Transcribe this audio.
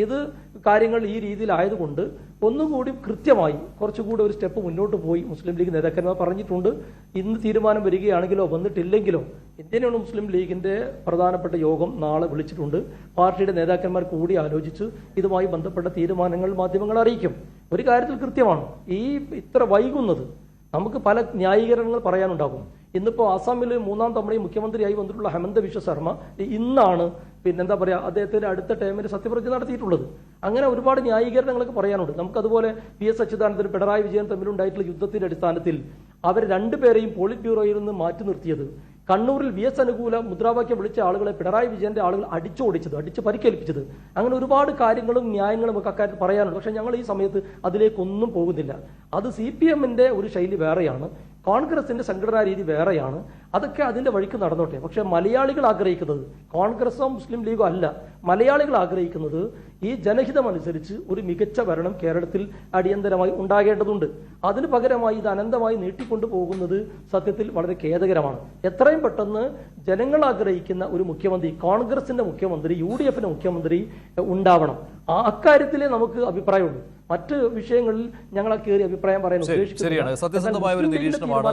ഇത് കാര്യങ്ങൾ ഈ രീതിയിലായതുകൊണ്ട് ഒന്നുകൂടി കൃത്യമായി കുറച്ചുകൂടി ഒരു സ്റ്റെപ്പ് മുന്നോട്ട് പോയി മുസ്ലിം ലീഗ് നേതാക്കന്മാർ പറഞ്ഞിട്ടുണ്ട്. ഇന്ന് തീരുമാനം വരികയാണെങ്കിലോ വന്നിട്ടില്ലെങ്കിലോ ഇന്ത്യൻ യൂണിയൻ മുസ്ലിം ലീഗിന്റെ പ്രധാനപ്പെട്ട യോഗം നാളെ വിളിച്ചിട്ടുണ്ട്. പാർട്ടിയുടെ നേതാക്കന്മാർ കൂടി ആലോചിച്ച് ഇതുമായി ബന്ധപ്പെട്ട തീരുമാനങ്ങൾ മാധ്യമങ്ങളെ അറിയിക്കും. ഒരു കാര്യത്തിൽ കൃത്യമാണ്, ഈ ഇത്ര വൈകുന്നത് നമുക്ക് പല ന്യായീകരണങ്ങൾ പറയാനുണ്ടാകും. ഇന്നിപ്പോൾ ആസാമിൽ 3ാം തവണയും മുഖ്യമന്ത്രിയായി വന്നിട്ടുള്ള ഹെമന്ത ബിശ്വ ശർമ്മ ഇന്നാണ് എന്താ പറയുക അദ്ദേഹത്തിന്റെ അടുത്ത ടൈമിൽ സത്യപ്രതിജ്ഞ നടത്തിയിട്ടുള്ളത്. അങ്ങനെ ഒരുപാട് ന്യായീകരണങ്ങളൊക്കെ പറയാനുണ്ട്. നമുക്കതുപോലെ PS അച്യുതാനന്ദനും പിണറായി വിജയൻ തമ്മിലുണ്ടായിട്ടുള്ള യുദ്ധത്തിന്റെ അടിസ്ഥാനത്തിൽ അവർ രണ്ടുപേരെയും പോളിറ്റ് ബ്യൂറോയിൽ നിന്ന് മാറ്റി നിർത്തിയത്, കണ്ണൂരിൽ VS അനുകൂല മുദ്രാവാക്യം വിളിച്ച ആളുകളെ പിണറായി വിജയന്റെ ആളുകൾ അടിച്ച് പരിക്കേൽപ്പിച്ചത്, അങ്ങനെ ഒരുപാട് കാര്യങ്ങളും ന്യായങ്ങളും ഒക്കെ അക്കാര്യത്തിൽ പറയാനുണ്ട്. പക്ഷെ ഞങ്ങൾ ഈ സമയത്ത് അതിലേക്കൊന്നും പോകുന്നില്ല. അത് CPMന്റെ ഒരു ശൈലി വേറെയാണ്, കോൺഗ്രസിന്റെ സംഘടനാ രീതി വേറെയാണ്. അതൊക്കെ അതിന്റെ വഴിക്ക് നടന്നോട്ടെ. പക്ഷെ മലയാളികൾ ആഗ്രഹിക്കുന്നത് കോൺഗ്രസോ മുസ്ലിം ലീഗോ അല്ല. മലയാളികൾ ആഗ്രഹിക്കുന്നത് ഈ ജനഹിതമനുസരിച്ച് ഒരു മികച്ച ഭരണം കേരളത്തിൽ അടിയന്തരമായി ഉണ്ടാകേണ്ടതുണ്ട്. അതിന് പകരമായി ഇത് അനന്തമായി നീട്ടിക്കൊണ്ടു പോകുന്നത് സത്യത്തിൽ വളരെ ഖേദകരമാണ്. എത്രയും പെട്ടെന്ന് ജനങ്ങൾ ആഗ്രഹിക്കുന്ന ഒരു മുഖ്യമന്ത്രി, കോൺഗ്രസിന്റെ മുഖ്യമന്ത്രി, UDFന്റെ മുഖ്യമന്ത്രി ഉണ്ടാവണം. അക്കാര്യത്തിലേ നമുക്ക് അഭിപ്രായമുള്ളൂ. മറ്റ് വിഷയങ്ങളിൽ ഞങ്ങൾ കയറി അഭിപ്രായം പറയാൻ ഉദ്ദേശിക്കുന്നു. സത്യസന്ധമായ ഒരു നിരീക്ഷണമാണ്.